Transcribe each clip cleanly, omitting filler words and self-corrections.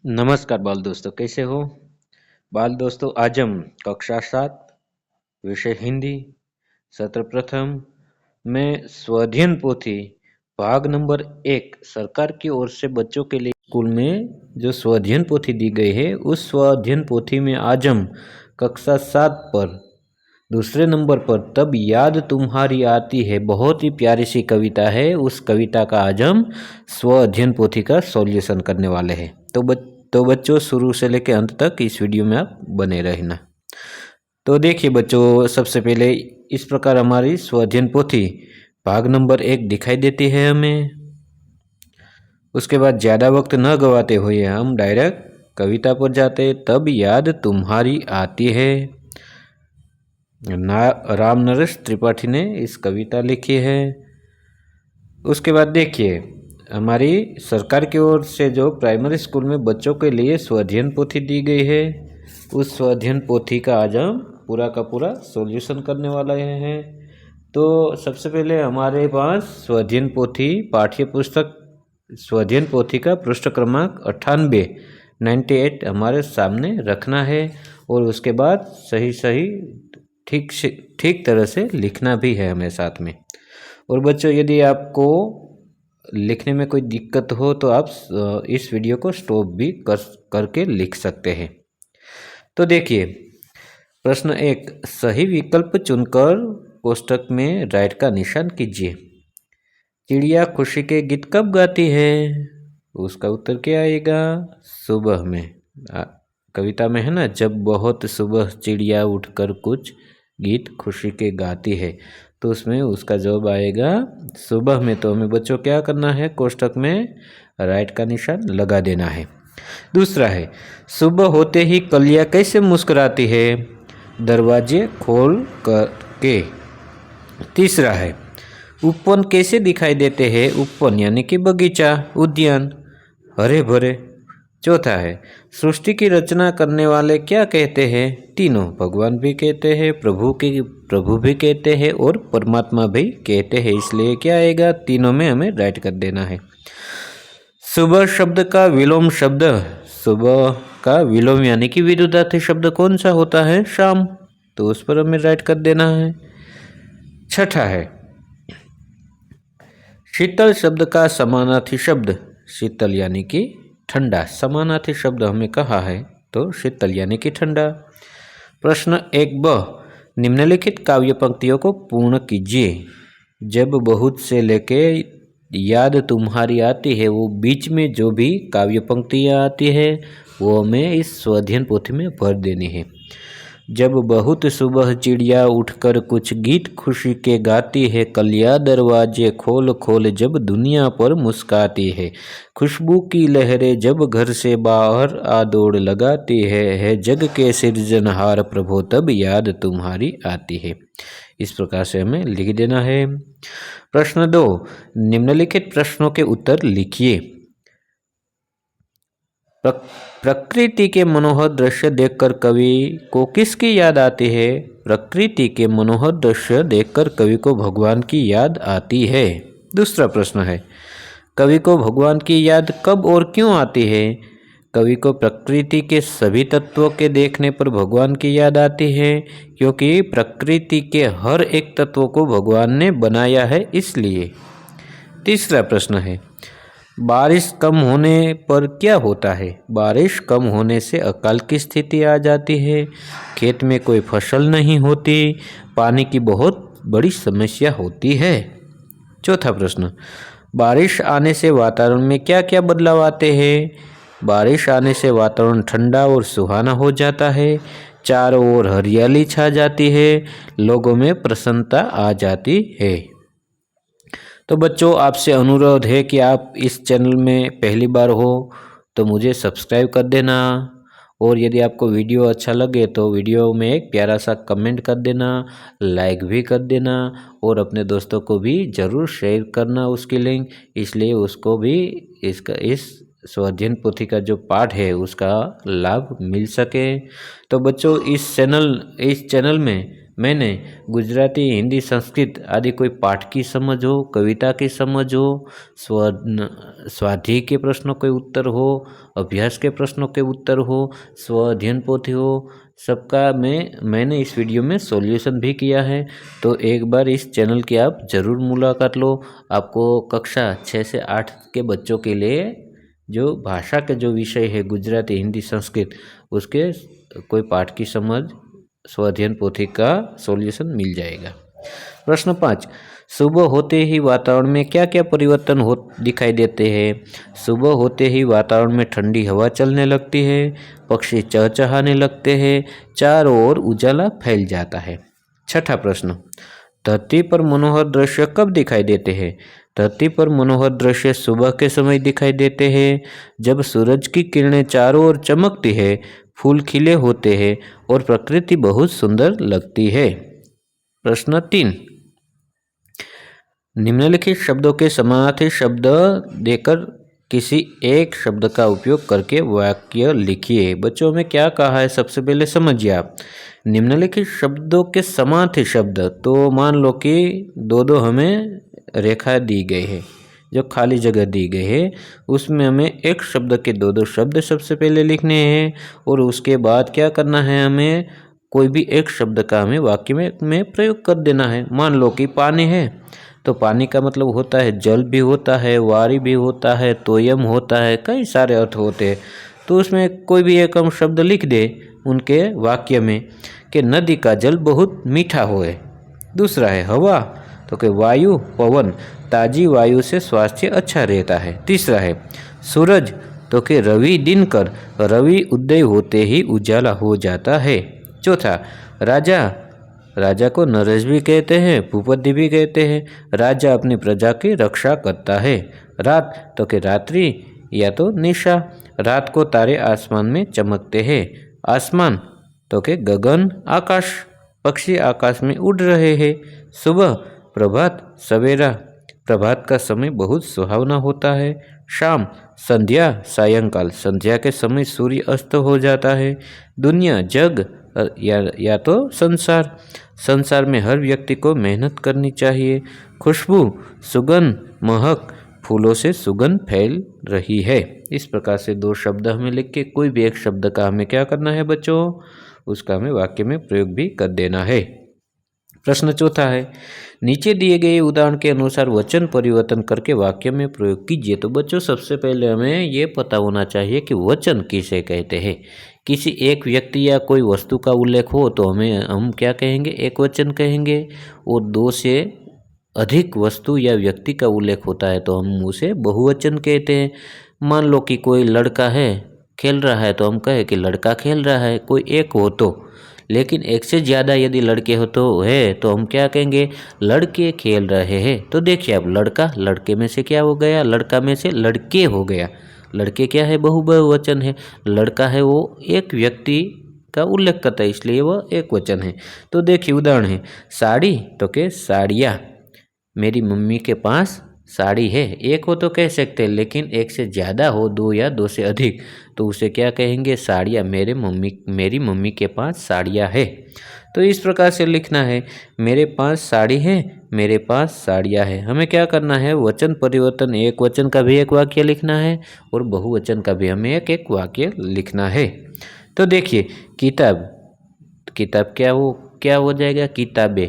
नमस्कार बाल दोस्तों, कैसे हो? बाल दोस्तों, आज हम कक्षा 7 विषय हिंदी सत्र प्रथम में स्वाध्ययन पोथी भाग नंबर 1 सरकार की ओर से बच्चों के लिए स्कूल में जो स्वाध्ययन पोथी दी गई है, उस स्वाध्ययन पोथी में आज हम कक्षा 7 पर दूसरे नंबर पर तब याद तुम्हारी आती है, बहुत ही प्यारी सी कविता है। उस कविता का आज हम स्व अध्ययन पोथी का सॉल्यूशन करने वाले हैं। तो बच्चों, शुरू से लेकर अंत तक इस वीडियो में आप बने रहना। तो देखिए बच्चों, सबसे पहले इस प्रकार हमारी स्व अध्ययन पोथी भाग नंबर 1 दिखाई देती है हमें। उसके बाद ज़्यादा वक्त न गवाते हुए हम डायरेक्ट कविता पर जाते। तब याद तुम्हारी आती है, राम नरेश त्रिपाठी ने इस कविता लिखी है। उसके बाद देखिए, हमारी सरकार की ओर से जो प्राइमरी स्कूल में बच्चों के लिए स्वाध्ययन पोथी दी गई है, उस स्वाध्ययन पोथी का आज हम पूरा का पूरा सॉल्यूशन करने वाले हैं। तो सबसे पहले हमारे पास स्वाध्ययन पोथी पाठ्य पुस्तक स्वाध्ययन पोथी का पृष्ठ क्रमांक 98 हमारे सामने रखना है और उसके बाद सही ठीक तरह से लिखना भी है हमें साथ में। और बच्चों, यदि आपको लिखने में कोई दिक्कत हो तो आप इस वीडियो को स्टॉप भी करके लिख सकते हैं। तो देखिए, प्रश्न 1, सही विकल्प चुनकर कोष्ठक में राइट का निशान कीजिए। चिड़िया खुशी के गीत कब गाती है? उसका उत्तर क्या आएगा? सुबह में। कविता में है ना, जब बहुत सुबह चिड़िया उठकर कुछ गीत खुशी के गाती है, तो उसमें उसका जवाब आएगा सुबह में। तो हमें बच्चों क्या करना है? कोष्ठक में राइट का निशान लगा देना है। दूसरा है, सुबह होते ही कलियां कैसे मुस्कुराती है? दरवाजे खोल करके। तीसरा है, उपवन कैसे दिखाई देते हैं? उपवन यानी कि बगीचा, उद्यान, हरे भरे। चौथा है, सृष्टि की रचना करने वाले क्या कहते हैं? तीनों, भगवान भी कहते हैं, प्रभु भी कहते हैं और परमात्मा भी कहते हैं। इसलिए क्या आएगा? तीनों में हमें राइट कर देना है। सुबह शब्द का विलोम शब्द, सुबह का विलोम यानी कि विरुद्धार्थी शब्द कौन सा होता है? शाम। तो उस पर हमें राइट कर देना है। छठा है, शीतल शब्द का समानार्थी शब्द, शीतल यानी कि ठंडा, समानार्थी शब्द हमें कहा है तो शीतल यानी कि ठंडा। प्रश्न 1ब, निम्नलिखित काव्य पंक्तियों को पूर्ण कीजिए। जब बहुत से लेके याद तुम्हारी आती है, वो बीच में जो भी काव्य पंक्तियाँ आती है वो हमें इस स्वाध्ययन पोथी में भर देनी है। जब बहुत सुबह चिड़िया उठकर कुछ गीत खुशी के गाती है, कलियां दरवाजे खोल खोल जब दुनिया पर मुस्काती है, खुशबू की लहरें जब घर से बाहर आ दौड़ लगाती है जग के सृजनहार प्रभु तब याद तुम्हारी आती है। इस प्रकार से हमें लिख देना है। प्रश्न 2, निम्नलिखित प्रश्नों के उत्तर लिखिए। प्रकृति के मनोहर दृश्य देखकर कवि को किसकी याद आती है? प्रकृति के मनोहर दृश्य देखकर कवि को भगवान की याद आती है। दूसरा प्रश्न है, कवि को भगवान की याद कब और क्यों आती है? कवि को प्रकृति के सभी तत्वों के देखने पर भगवान की याद आती है, क्योंकि प्रकृति के हर एक तत्व को भगवान ने बनाया है, इसलिए। तीसरा प्रश्न है, बारिश कम होने पर क्या होता है? बारिश कम होने से अकाल की स्थिति आ जाती है, खेत में कोई फसल नहीं होती, पानी की बहुत बड़ी समस्या होती है। चौथा प्रश्न, बारिश आने से वातावरण में क्या क्या बदलाव आते हैं? बारिश आने से वातावरण ठंडा और सुहाना हो जाता है, चारों ओर हरियाली छा जाती है, लोगों में प्रसन्नता आ जाती है। तो बच्चों, आपसे अनुरोध है कि आप इस चैनल में पहली बार हो तो मुझे सब्सक्राइब कर देना, और यदि आपको वीडियो अच्छा लगे तो वीडियो में एक प्यारा सा कमेंट कर देना, लाइक भी कर देना, और अपने दोस्तों को भी ज़रूर शेयर करना उसकी लिंक, इसलिए उसको भी इस स्वाध्ययन पोथी का जो पाठ है उसका लाभ मिल सके। तो बच्चों, इस चैनल में मैंने गुजराती, हिंदी, संस्कृत आदि कोई पाठ की समझ हो, कविता की समझ हो, स्वाध्याय के प्रश्नों के उत्तर हो, अभ्यास के प्रश्नों के उत्तर हो, स्व अध्ययन पोथी हो, सबका मैंने इस वीडियो में सॉल्यूशन भी किया है। तो एक बार इस चैनल की आप ज़रूर मुलाकात लो। आपको कक्षा 6 से 8 के बच्चों के लिए जो भाषा के जो विषय है गुजराती, हिंदी, संस्कृत, उसके कोई पाठ की समझ, स्वाध्ययन पोथी का सॉल्यूशन मिल जाएगा। प्रश्न 5, सुबह होते ही वातावरण में क्या क्या परिवर्तन दिखाई देते हैं? सुबह होते ही वातावरण में ठंडी हवा चलने लगती है, पक्षी चहचहाने लगते हैं, चारों ओर उजाला फैल जाता है। छठा प्रश्न, धरती पर मनोहर दृश्य कब दिखाई देते हैं? धरती पर मनोहर दृश्य सुबह के समय दिखाई देते हैं, जब सूरज की किरणें चारों ओर चमकती है, फूल खिले होते हैं और प्रकृति बहुत सुंदर लगती है। प्रश्न 3, निम्नलिखित शब्दों के समानार्थी शब्द देकर किसी एक शब्द का उपयोग करके वाक्य लिखिए। बच्चों में क्या कहा है सबसे पहले समझिए आप। निम्नलिखित शब्दों के समानार्थी शब्द, तो मान लो कि दो हमें रेखा दी गई है, जो खाली जगह दी गई है उसमें हमें एक शब्द के दो शब्द सबसे पहले लिखने हैं और उसके बाद क्या करना है, हमें कोई भी एक शब्द का हमें वाक्य में प्रयोग कर देना है। मान लो कि पानी है, तो पानी का मतलब होता है जल भी होता है, वारी भी होता है, तोयम होता है, कई सारे अर्थ होते हैं। तो उसमें कोई भी एक हम शब्द लिख दे उनके वाक्य में कि नदी का जल बहुत मीठा होए। दूसरा है हवा, तो कि वायु, पवन, ताजी वायु से स्वास्थ्य अच्छा रहता है। तीसरा है सूरज, तो कि रवि दिनकर, रवि उदय होते ही उजाला हो जाता है। चौथा राजा, राजा को नरेश भी कहते हैं, भूपति भी कहते हैं। राजा अपनी प्रजा की रक्षा करता है। रात, तो कि रात्रि या तो निशा, रात को तारे आसमान में चमकते हैं। आसमान, तो कि गगन, आकाश, पक्षी आकाश में उड़ रहे हैं। सुबह, प्रभात, सवेरा, प्रभात का समय बहुत सुहावना होता है। शाम, संध्या, सायंकाल, संध्या के समय सूर्य अस्त हो जाता है। दुनिया, जग या तो संसार, संसार में हर व्यक्ति को मेहनत करनी चाहिए। खुशबू, सुगंध, महक, फूलों से सुगंध फैल रही है। इस प्रकार से दो शब्द हमें लिख के कोई भी एक शब्द का हमें क्या करना है बच्चों, उसका हमें वाक्य में प्रयोग भी कर देना है। प्रश्न चौथा है, नीचे दिए गए उदाहरण के अनुसार वचन परिवर्तन करके वाक्य में प्रयोग कीजिए। तो बच्चों सबसे पहले हमें ये पता होना चाहिए कि वचन किसे कहते हैं। किसी एक व्यक्ति या कोई वस्तु का उल्लेख हो तो हम क्या कहेंगे, एक वचन कहेंगे। और दो से अधिक वस्तु या व्यक्ति का उल्लेख होता है तो हम उसे बहुवचन कहते हैं। मान लो कि कोई लड़का है, खेल रहा है, तो हम कहें कि लड़का खेल रहा है, कोई एक हो तो। लेकिन एक से ज़्यादा यदि लड़के हो तो हम क्या कहेंगे, लड़के खेल रहे हैं। तो देखिए अब लड़का, लड़के में से क्या हो गया, लड़का में से लड़के हो गया। लड़के क्या है, बहुवचन है। लड़का है वो एक व्यक्ति का उल्लेख करता है, इसलिए वह एक वचन है। तो देखिए उदाहरण है, साड़ी, तो के साड़ियाँ, मेरी मम्मी के पास साड़ी है। एक हो तो कह सकते हैं, लेकिन एक से ज़्यादा हो, दो या दो से अधिक, तो उसे क्या कहेंगे, साड़ियाँ। मेरी मम्मी के पास साड़ियाँ है। तो इस प्रकार से लिखना है, मेरे पास साड़ी है, मेरे पास साड़ियाँ है। हमें क्या करना है, वचन परिवर्तन, एक वचन का भी एक वाक्य लिखना है और बहुवचन का भी हमें एक एक वाक्य लिखना है। तो देखिए किताब, किताब क्या हो जाएगा, किताबें।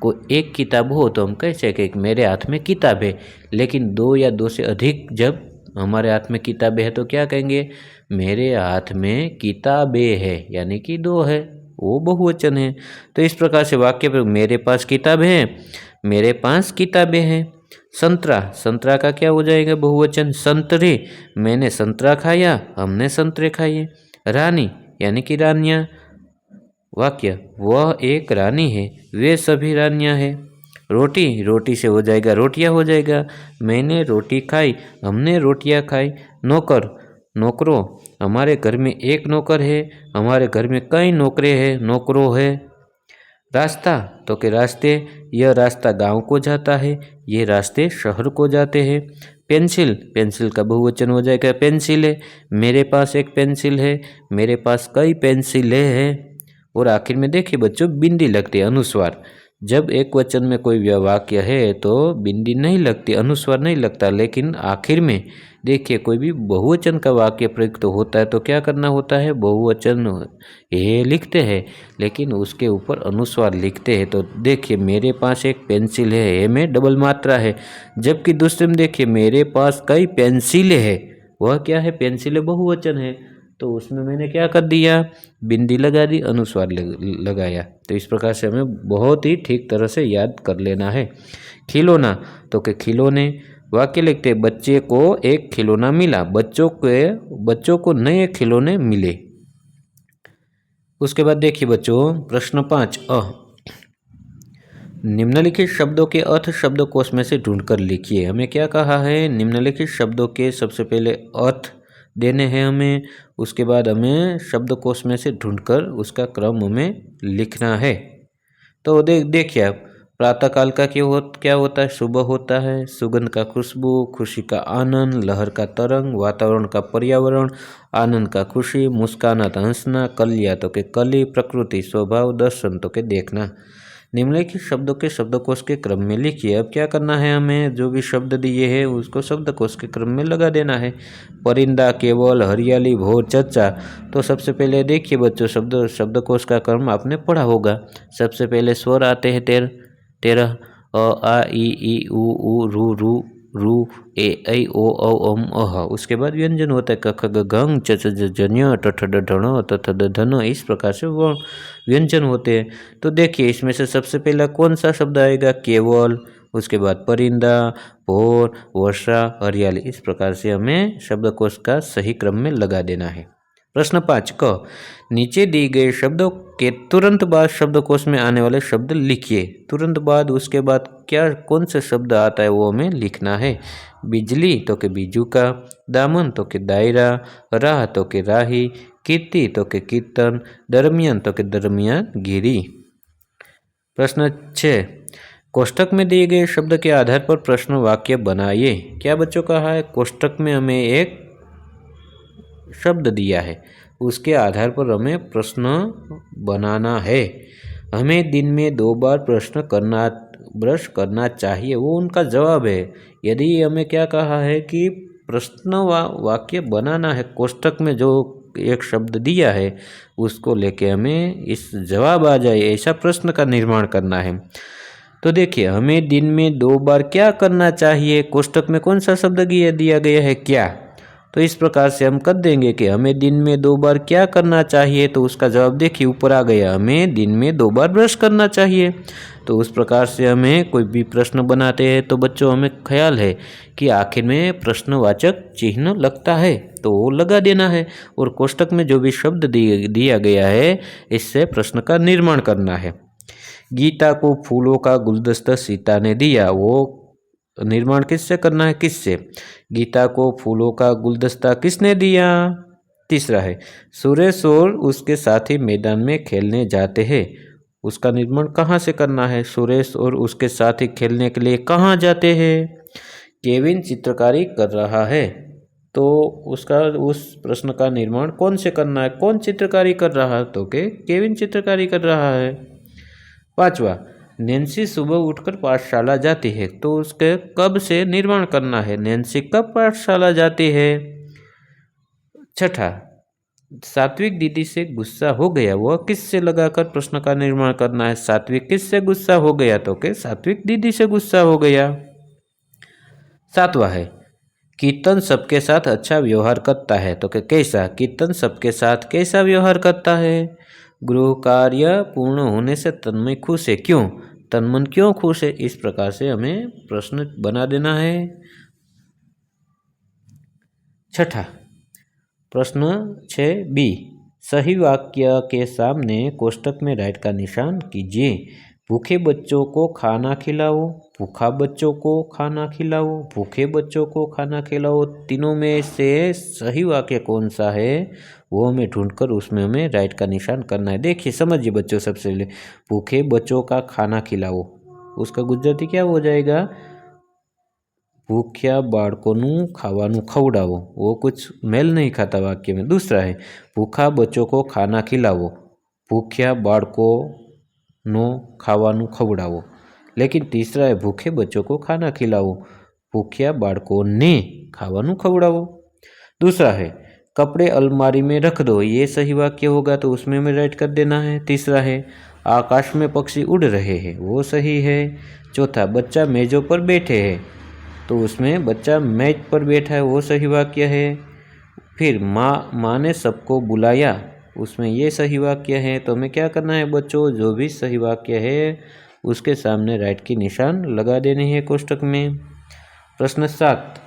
को एक किताब हो तो हम कह सकें कि मेरे हाथ में किताब है। लेकिन दो या दो से अधिक जब हमारे हाथ में किताबें है तो क्या कहेंगे, मेरे हाथ में किताबें है, यानी कि दो है, वो बहुवचन है। तो इस प्रकार से वाक्य पर मेरे पास किताब है, मेरे पास किताबें हैं। संतरा, संतरा का क्या हो जाएगा, बहुवचन। संतरे, मैंने संतरा खाया, हमने संतरे खाए। रानी, यानी कि रानियाँ। वाक्य, वह एक रानी है, वे सभी रानियां हैं। रोटी, रोटी से हो जाएगा रोटियां हो जाएगा। मैंने रोटी खाई, हमने रोटियां खाई। नौकर, नौकरों, हमारे घर में एक नौकर है, हमारे घर में कई नौकरे हैं, नौकरों है। रास्ता, तो के रास्ते, यह रास्ता गांव को जाता है, ये रास्ते शहर को जाते हैं। पेंसिल, पेंसिल का बहुवचन हो जाएगा पेंसिल है, मेरे पास एक पेंसिल है, मेरे पास कई पेंसिलें हैं। और आखिर में देखिए बच्चों बिंदी लगती है, अनुस्वार। जब एक वचन में कोई वाक्य है तो बिंदी नहीं लगती, अनुस्वार नहीं लगता, लेकिन आखिर में देखिए कोई भी बहुवचन का वाक्य प्रयुक्त होता है तो क्या करना होता है, बहुवचन ये लिखते हैं लेकिन उसके ऊपर अनुस्वार लिखते हैं। तो देखिए मेरे पास एक पेंसिल है, ये में डबल मात्रा है, जबकि दूसरे में देखिए मेरे पास कई पेंसिलें हैं, वह क्या है, पेंसिलें बहुवचन है, तो उसमें मैंने क्या कर दिया, बिंदी लगा दी, अनुस्वार लगाया। तो इस प्रकार से हमें बहुत ही ठीक तरह से याद कर लेना है। खिलौना, तो के खिलौने, वाक्य लिखते बच्चे को एक खिलौना मिला, बच्चों को नए खिलौने मिले। उसके बाद देखिए बच्चों प्रश्न 5 निम्नलिखित शब्दों के अर्थ शब्दकोश में से ढूंढकर लिखिए। हमें क्या कहा है, निम्नलिखित शब्दों के सबसे पहले अर्थ देने हैं हमें, उसके बाद हमें शब्दकोश में से ढूंढकर उसका क्रम हमें लिखना है। तो देखिए आप, प्रातःकाल का क्या होता है, सुबह होता है, सुगंध का खुशबू, खुशी का आनंद, लहर का तरंग, वातावरण का पर्यावरण, आनंद का खुशी, मुस्काना तो हंसना, कलिया तो के कली, प्रकृति स्वभाव, दर्शन तो के देखना। निम्नलिखित शब्दों के शब्दकोश के क्रम में लिखिए। अब क्या करना है, हमें जो भी शब्द दिए हैं उसको शब्दकोश के क्रम में लगा देना है। परिंदा, केवल, हरियाली, भोर, चर्चा। तो सबसे पहले देखिए बच्चों शब्दकोश का क्रम आपने पढ़ा होगा। सबसे पहले स्वर आते हैं 13 अ आ ई उ रू रू ए ऐ ओ औ अम अह। उसके बाद व्यंजन होता है क ख ग घ च छ ज झ ञ ट ठ ड ढ ण त थ द ध न। इस प्रकार से वो व्यंजन होते हैं। तो देखिए इसमें से सबसे पहला कौन सा शब्द आएगा, केवल, उसके बाद परिंदा, भोर, वर्षा, हरियाली। इस प्रकार से हमें शब्दकोश का सही क्रम में लगा देना है। प्रश्न 5 क नीचे दिए गए शब्दों के तुरंत बाद शब्दकोश में आने वाले शब्द लिखिए। तुरंत बाद उसके बाद क्या कौन सा शब्द आता है वो हमें लिखना है। बिजली तो के बीजू का, दामन तो के दायरा, राह तो के राही, कीर्ति तो के कीर्तन, दरमियान तो के दरमियान गिरी। प्रश्न 6 कोष्टक में दिए गए शब्द के आधार पर प्रश्न वाक्य बनाइए। क्या बच्चों कहा है, कोष्टक में हमें एक शब्द दिया है, उसके आधार पर हमें प्रश्न बनाना है। हमें दिन में 2 बार ब्रश करना चाहिए, वो उनका जवाब है। यदि हमें क्या कहा है कि प्रश्न वाक्य बनाना है, कोष्टक में जो एक शब्द दिया है उसको लेके हमें इस जवाब आ जाए ऐसा प्रश्न का निर्माण करना है। तो देखिए हमें दिन में 2 बार क्या करना चाहिए, कोष्टक में कौन सा शब्द दिया गया है, क्या। तो इस प्रकार से हम कर देंगे कि हमें दिन में 2 बार क्या करना चाहिए, तो उसका जवाब देखिए ऊपर आ गया, हमें दिन में 2 बार ब्रश करना चाहिए। तो उस प्रकार से हमें कोई भी प्रश्न बनाते हैं तो बच्चों हमें ख्याल है कि आखिर में प्रश्नवाचक चिन्ह लगता है तो वो लगा देना है, और कोष्टक में जो भी शब्द दिया गया है इससे प्रश्न का निर्माण करना है। गीता को फूलों का गुलदस्ता सीता ने दिया, वो निर्माण किससे करना है, किससे। गीता को फूलों का गुलदस्ता किसने दिया। तीसरा है सुरेश और उसके साथी मैदान में खेलने जाते हैं, उसका निर्माण कहाँ से करना है, सुरेश और उसके साथी खेलने के लिए कहाँ जाते हैं। केविन चित्रकारी कर रहा है, तो उस प्रश्न का निर्माण कौन से करना है, कौन चित्रकारी कर रहा है, तो केविन चित्रकारी कर रहा है। 5वां नैन्सी सुबह उठकर पाठशाला जाती है, तो उसके कब से निर्माण करना है, नैन्सी कब पाठशाला जाती है। 6ठा सात्विक दीदी से गुस्सा हो गया, वह किससे लगाकर प्रश्न का निर्माण करना है, सात्विक किससे गुस्सा हो गया, तो सात्विक दीदी से गुस्सा हो गया। 7वां है कीर्तन सबके साथ अच्छा व्यवहार करता है, तो कैसा, कीर्तन सबके साथ कैसा व्यवहार करता है। गृह कार्य पूर्ण होने से तन्मय खुश है, क्यों, तन्मन क्यों खुश है। इस प्रकार से हमें प्रश्न बना देना है। 6ठा प्रश्न 6b सही वाक्य के सामने कोष्टक में राइट का निशान कीजिए। भूखे बच्चों को खाना खिलाओ, भूखा बच्चों को खाना खिलाओ, भूखे बच्चों को खाना खिलाओ, तीनों में से सही वाक्य कौन सा है वो हमें ढूंढकर उसमें हमें राइट का निशान करना है। देखिए समझिए बच्चों, सबसे पहले भूखे बच्चों का खाना खिलाओ, उसका गुजराती क्या हो जाएगा, भूख्या बाळकोનું खावानू खवડાવો, वो कुछ मेल नहीं खाता वाक्य में। दूसरा है भूखा बच्चों को खाना खिलाओ, भूख्या बाळकोनो खावानू खवड़ावो। लेकिन तीसरा है भूखे बच्चों को खाना खिलाओ, भूख्या बाळकोने खावानू खवड़ावो। दूसरा है कपड़े अलमारी में रख दो, ये सही वाक्य होगा तो उसमें में राइट कर देना है। तीसरा है आकाश में पक्षी उड़ रहे हैं, वो सही है। चौथा बच्चा मेजों पर बैठे हैं, तो उसमें बच्चा मेज पर बैठा है, वो सही वाक्य है। फिर माँ ने सबको बुलाया, उसमें ये सही वाक्य है। तो हमें क्या करना है बच्चों, जो भी सही वाक्य है उसके सामने राइट की निशान लगा देनी है कोष्टक में। प्रश्न 7,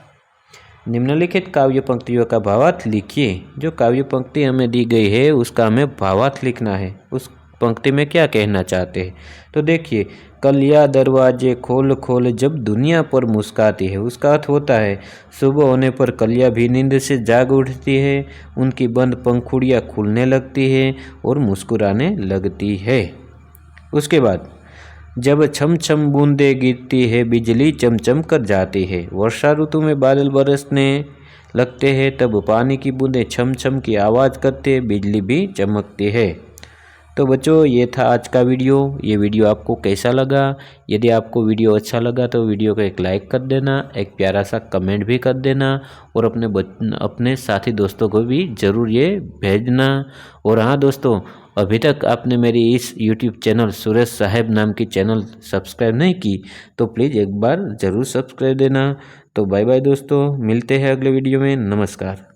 निम्नलिखित काव्य पंक्तियों का भावार्थ लिखिए। जो काव्य पंक्ति हमें दी गई है उसका हमें भावार्थ लिखना है, उस पंक्ति में क्या कहना चाहते हैं। तो देखिए, कलिया दरवाजे खोल खोल जब दुनिया पर मुस्काती है, उसका अर्थ होता है सुबह होने पर कलिया भी नींद से जाग उठती है, उनकी बंद पंखुड़ियाँ खुलने लगती है और मुस्कुराने लगती है। उसके बाद जब छम छम बूंदे गिरती है बिजली चमचम कर जाती है। वर्षा ऋतु में बादल बरसने लगते हैं, तब पानी की बूंदें छम छम की आवाज़ करते हैं, बिजली भी चमकती है। तो बच्चों ये था आज का वीडियो। ये वीडियो आपको कैसा लगा? यदि आपको वीडियो अच्छा लगा तो वीडियो को एक लाइक कर देना, एक प्यारा सा कमेंट भी कर देना और अपने साथी दोस्तों को भी ज़रूर ये भेजना। और हाँ दोस्तों, अभी तक आपने मेरी इस YouTube चैनल सुरेश साहेब नाम की चैनल सब्सक्राइब नहीं की तो प्लीज़ एक बार ज़रूर सब्सक्राइब देना। तो बाय बाय दोस्तों, मिलते हैं अगले वीडियो में। नमस्कार।